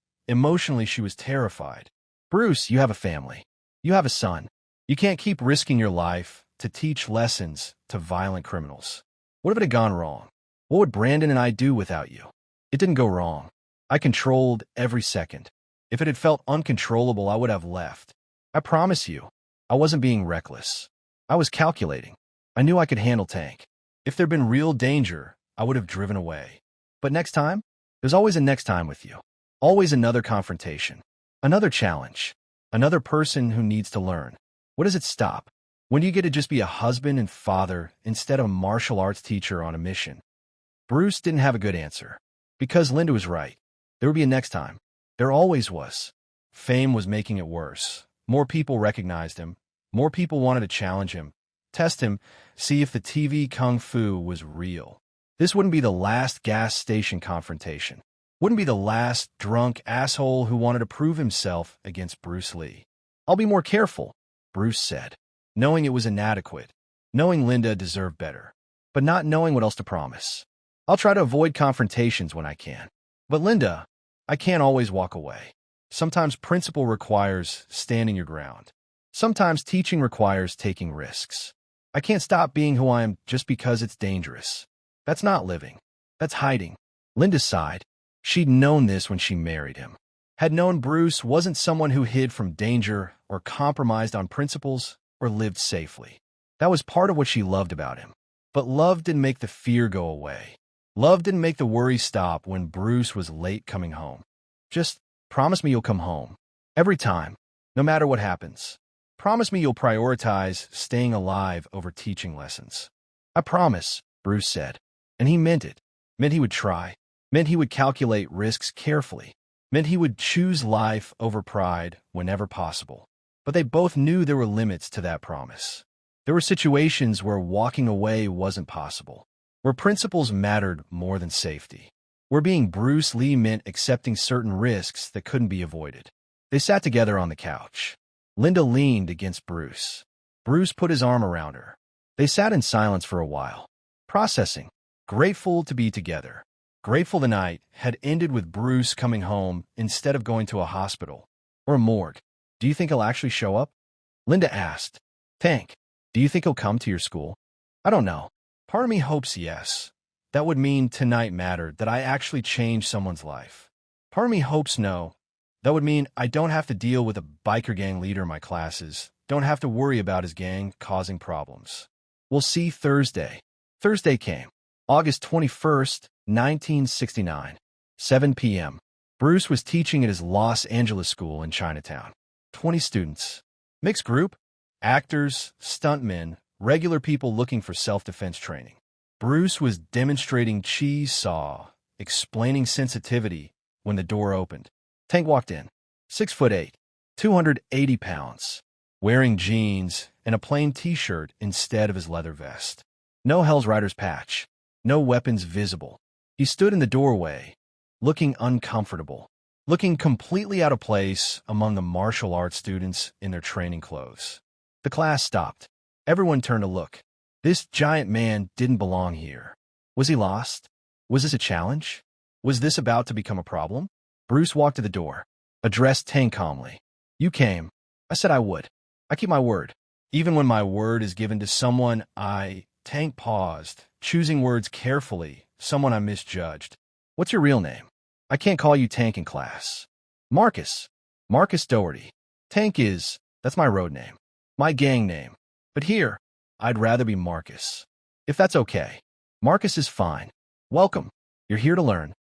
she was terrified. "Bruce, you have a family. You have a son. You can't keep risking your life to teach lessons to violent criminals. What if it had gone wrong? What would Brandon and I do without you?" "It didn't go wrong. I controlled every second. If it had felt uncontrollable, I would have left. I promise you, I wasn't being reckless. I was calculating. I knew I could handle Tank. If there'd been real danger, I would have driven away. But next time? There's always a next time with you. Always another confrontation. Another challenge. Another person who needs to learn. What does it stop? When do you get to just be a husband and father instead of a martial arts teacher on a mission? Bruce didn't have a good answer. Because Linda was right. There would be a next time. There always was. Fame was making it worse. More people recognized him. More people wanted to challenge him, test him, see if the TV kung fu was real. This wouldn't be the last gas station confrontation. Wouldn't be the last drunk asshole who wanted to prove himself against Bruce Lee. I'll be more careful, Bruce said, knowing it was inadequate, knowing Linda deserved better, but not knowing what else to promise. I'll try to avoid confrontations when I can. But Linda, I can't always walk away. Sometimes principle requires standing your ground. Sometimes teaching requires taking risks. I can't stop being who I am just because it's dangerous. That's not living. That's hiding. Linda sighed. She'd known this when she married him. Had known Bruce wasn't someone who hid from danger or compromised on principles or lived safely. That was part of what she loved about him. But love didn't make the fear go away. Love didn't make the worry stop when Bruce was late coming home. Just promise me you'll come home. Every time. No matter what happens. Promise me you'll prioritize staying alive over teaching lessons. I promise, Bruce said. And he meant it. Meant he would try. Meant he would calculate risks carefully. Meant he would choose life over pride whenever possible. But they both knew there were limits to that promise. There were situations where walking away wasn't possible. Where principles mattered more than safety. Where being Bruce Lee meant accepting certain risks that couldn't be avoided. They sat together on the couch. Linda leaned against Bruce. Bruce put his arm around her. They sat in silence for a while, processing, grateful to be together. Grateful the night had ended with Bruce coming home instead of going to a hospital or a morgue. Do you think he'll actually show up? Linda asked. Tank, do you think he'll come to your school? I don't know. Part of me hopes yes. That would mean tonight mattered, that I actually changed someone's life. Part of me hopes no. That would mean I don't have to deal with a biker gang leader in my classes, don't have to worry about his gang causing problems. We'll see Thursday. Thursday came. August 21st, 1969. 7 p.m. Bruce was teaching at his Los Angeles school in Chinatown. 20 students. Mixed group. Actors, stuntmen, regular people looking for self-defense training. Bruce was demonstrating cheese saw, explaining sensitivity when the door opened. Tank walked in. 6'8", 280 pounds, wearing jeans and a plain t-shirt instead of his leather vest. No Hell's Rider's patch. No weapons visible. He stood in the doorway, looking uncomfortable, looking completely out of place among the martial arts students in their training clothes. The class stopped. Everyone turned to look. This giant man didn't belong here. Was he lost? Was this a challenge? Was this about to become a problem? Bruce walked to the door, addressed Tank calmly. You came. I said I would. I keep my word. Even when my word is given to someone Tank paused, choosing words carefully, someone I misjudged. What's your real name? I can't call you Tank in class. Marcus. Marcus Doherty. Tank that's my road name. My gang name. But here, I'd rather be Marcus. If that's okay. Marcus is fine. Welcome. You're here to learn.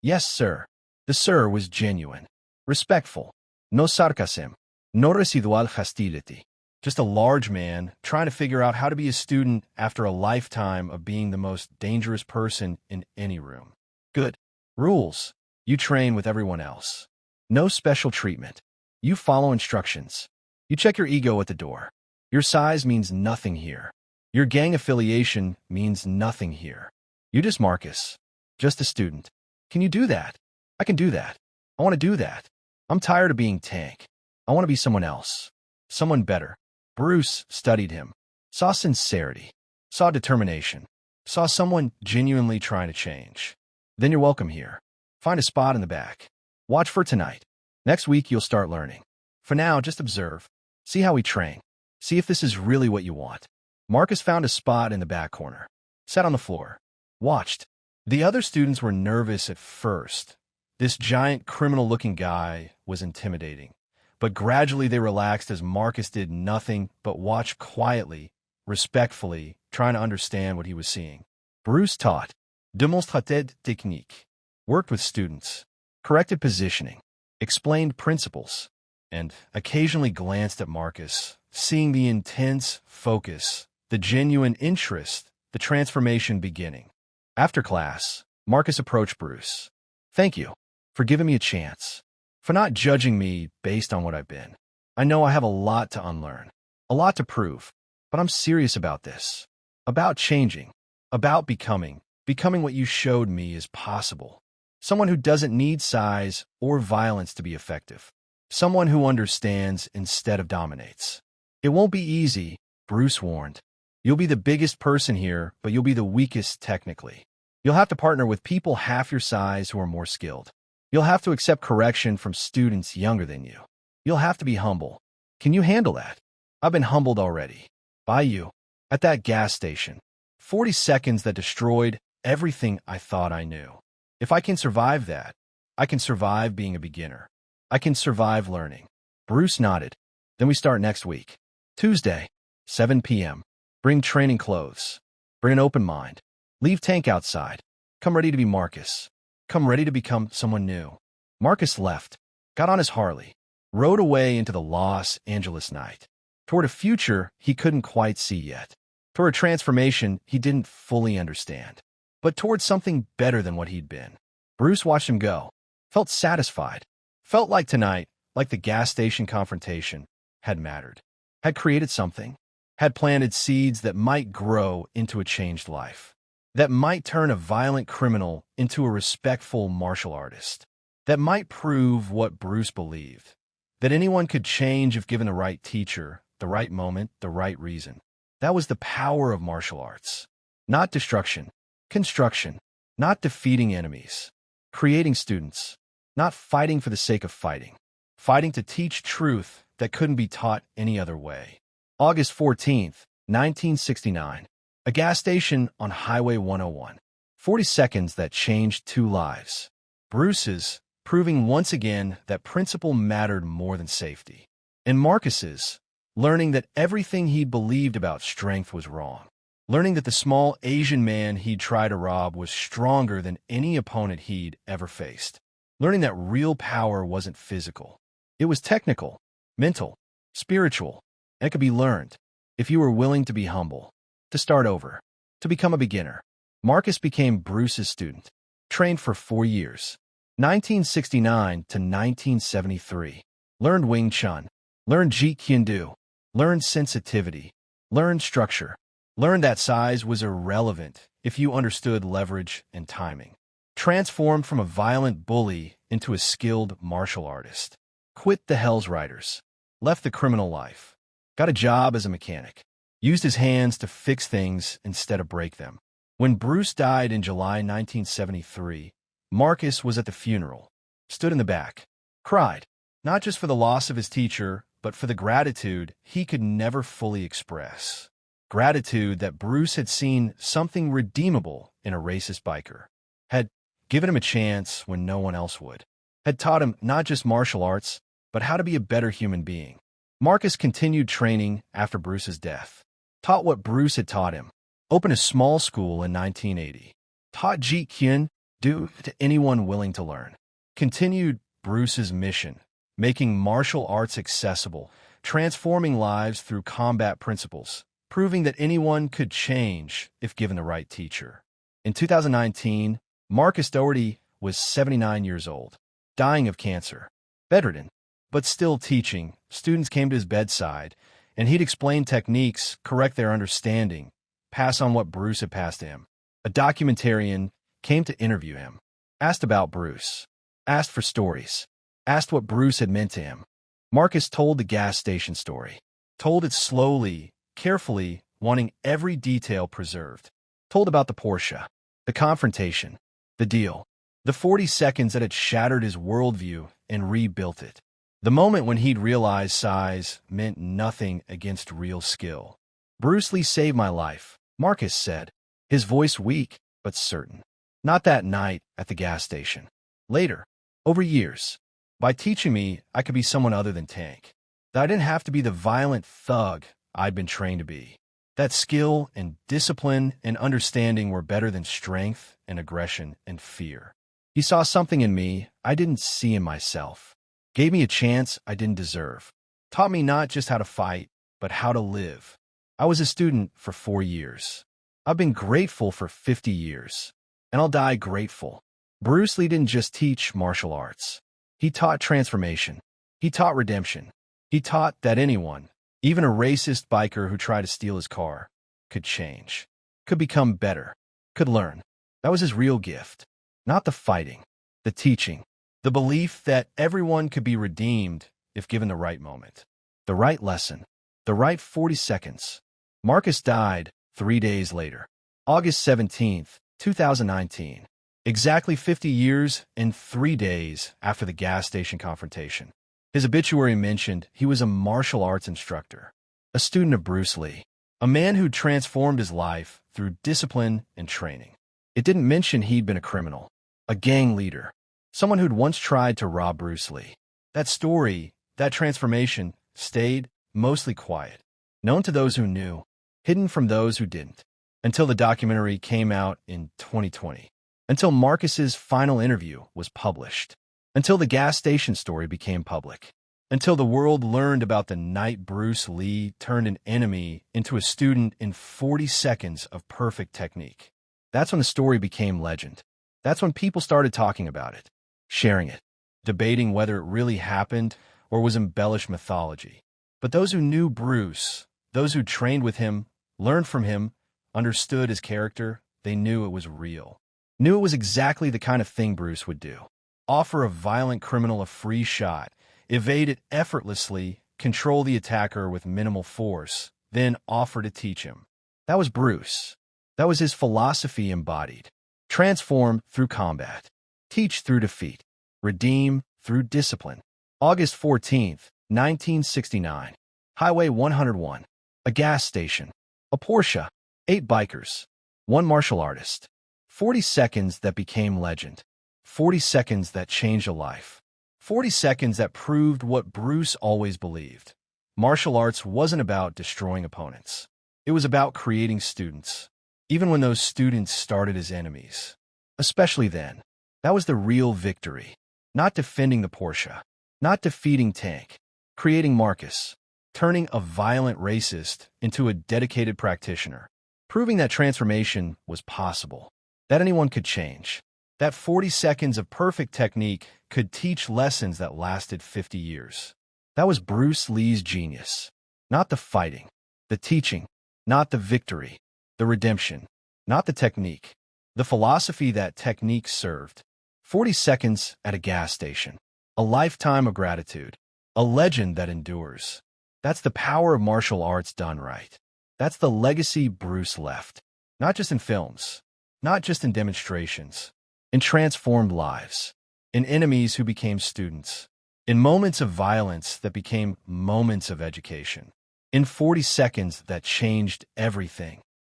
Yes, sir. The sir was genuine. Respectful. No sarcasm. No residual hostility. Just a large man trying to figure out how to be a student after a lifetime of being the most dangerous person in any room. Good. Rules. You train with everyone else. No special treatment. You follow instructions. You check your ego at the door. Your size means nothing here. Your gang affiliation means nothing here. You just Marcus. Just a student. Can you do that? I can do that. I want to do that. I'm tired of being Tank. I want to be someone else. Someone better. Bruce studied him. Saw sincerity. Saw determination. Saw someone genuinely trying to change. Then you're welcome here. Find a spot in the back. Watch for tonight. Next week you'll start learning. For now, just observe. See how we train. See if this is really what you want. Marcus found a spot in the back corner. Sat on the floor. Watched. The other students were nervous at first. This giant criminal-looking guy was intimidating. But gradually they relaxed as Marcus did nothing but watch quietly, respectfully, trying to understand what he was seeing. Bruce taught. Démonstrated technique. worked with students, corrected positioning, explained principles, and occasionally glanced at Marcus, seeing the intense focus, the genuine interest, the transformation beginning. After class, Marcus approached Bruce. "Thank you for giving me a chance, for not judging me based on what I've been. I know I have a lot to unlearn, a lot to prove, but I'm serious about this, about changing, about becoming what you showed me is possible. Someone who doesn't need size or violence to be effective. Someone who understands instead of dominates." "It won't be easy," Bruce warned. "You'll be the biggest person here, but you'll be the weakest technically. You'll have to partner with people half your size who are more skilled. You'll have to accept correction from students younger than you. You'll have to be humble. Can you handle that?" "I've been humbled already. By you. At that gas station. 40 seconds that destroyed everything I thought I knew. If I can survive that, I can survive being a beginner. I can survive learning." Bruce nodded. "Then we start next week. Tuesday, 7 p.m. Bring training clothes. Bring an open mind. Leave tank outside. Come ready to be Marcus. Come ready to become someone new." Marcus left, got on his Harley, rode away into the Los Angeles night, toward a future he couldn't quite see yet, toward a transformation he didn't fully understand, but toward something better than what he'd been. Bruce watched him go, felt satisfied, felt like tonight, like the gas station confrontation, had mattered, had created something, had planted seeds that might grow into a changed life, that might turn a violent criminal into a respectful martial artist, that might prove what Bruce believed, that anyone could change if given the right teacher, the right moment, the right reason. That was the power of martial arts. Not destruction, construction, not defeating enemies, creating students, not fighting for the sake of fighting, fighting to teach truth that couldn't be taught any other way. August 14th, 1969. A gas station on Highway 101. 40 seconds that changed two lives. Bruce's, proving once again that principle mattered more than safety. And Marcus's, learning that everything he believed about strength was wrong. Learning that the small Asian man he'd tried to rob was stronger than any opponent he'd ever faced. Learning that real power wasn't physical. It was technical, mental, spiritual, and it could be learned if you were willing to be humble, to start over, to become a beginner. Marcus became Bruce's student, trained for 4 years, 1969 to 1973. Learned Wing Chun, learned Jeet Kune Do, learned sensitivity, learned structure, learned that size was irrelevant if you understood leverage and timing. Transformed from a violent bully into a skilled martial artist. Quit the Hell's Riders, left the criminal life, got a job as a mechanic, used his hands to fix things instead of break them. When Bruce died in July 1973, Marcus was at the funeral, stood in the back, cried, not just for the loss of his teacher, but for the gratitude he could never fully express. Gratitude that Bruce had seen something redeemable in a racist biker, had given him a chance when no one else would, had taught him not just martial arts, but how to be a better human being. Marcus continued training after Bruce's death, taught what Bruce had taught him, opened a small school in 1980, taught Jeet Kune Do to anyone willing to learn, continued Bruce's mission, making martial arts accessible, transforming lives through combat principles, proving that anyone could change if given the right teacher. In 2019, Marcus Doherty was 79 years old, dying of cancer, bedridden, but still teaching. Students came to his bedside, and he'd explain techniques, correct their understanding, pass on what Bruce had passed to him. A documentarian came to interview him, asked about Bruce, asked for stories, asked what Bruce had meant to him. Marcus told the gas station story, told it slowly, carefully, wanting every detail preserved. Told about the Porsche, the confrontation, the deal, the 40 seconds that had shattered his worldview and rebuilt it. The moment when he'd realized size meant nothing against real skill. "Bruce Lee saved my life," Marcus said, his voice weak but certain. Not that night at the gas station. Later, over years, by teaching me I could be someone other than Tank. That I didn't have to be the violent thug I'd been trained to be. That skill and discipline and understanding were better than strength and aggression and fear. He saw something in me I didn't see in myself. Gave me a chance I didn't deserve. Taught me not just how to fight, but how to live. I was a student for 4 years. I've been grateful for 50 years. And I'll die grateful. Bruce Lee didn't just teach martial arts. He taught transformation. He taught redemption. He taught that anyone, even a racist biker who tried to steal his car, could change, could become better, could learn. That was his real gift. Not the fighting, the teaching, the belief that everyone could be redeemed if given the right moment, the right lesson, the right 40 seconds. Marcus died 3 days later, August 17th, 2019, exactly 50 years and 3 days after the gas station confrontation. His obituary mentioned he was a martial arts instructor, a student of Bruce Lee, a man who transformed his life through discipline and training. It didn't mention he'd been a criminal, a gang leader, someone who'd once tried to rob Bruce Lee. That story, that transformation, stayed mostly quiet, known to those who knew, hidden from those who didn't, until the documentary came out in 2020, until Marcus's final interview was published, until the gas station story became public, until the world learned about the night Bruce Lee turned an enemy into a student in 40 seconds of perfect technique. That's when the story became legend. That's when people started talking about it, sharing it, debating whether it really happened or was embellished mythology. But those who knew Bruce, those who trained with him, learned from him, understood his character, they knew it was real. Knew it was exactly the kind of thing Bruce would do. Offer a violent criminal a free shot, evade it effortlessly, control the attacker with minimal force, then offer to teach him. That was Bruce. That was his philosophy embodied. Transform through combat. Teach through defeat. Redeem through discipline. August 14th, 1969. Highway 101. A gas station. A Porsche. 8 bikers. 1 martial artist. 40 seconds that became legend. 40 seconds that changed a life. 40 seconds that proved what Bruce always believed. Martial arts wasn't about destroying opponents. It was about creating students, even when those students started as enemies. Especially then. That was the real victory. Not defending the Porsche. Not defeating Tank. Creating Marcus. Turning a violent racist into a dedicated practitioner. Proving that transformation was possible. That anyone could change. That 40 seconds of perfect technique could teach lessons that lasted 50 years. That was Bruce Lee's genius. Not the fighting. The teaching. Not the victory. The redemption. Not the technique. The philosophy that technique served. 40 seconds at a gas station. A lifetime of gratitude. A legend that endures. That's the power of martial arts done right. That's the legacy Bruce left. Not just in films. Not just in demonstrations. In transformed lives. In enemies who became students. In moments of violence that became moments of education. In 40 seconds that changed everything.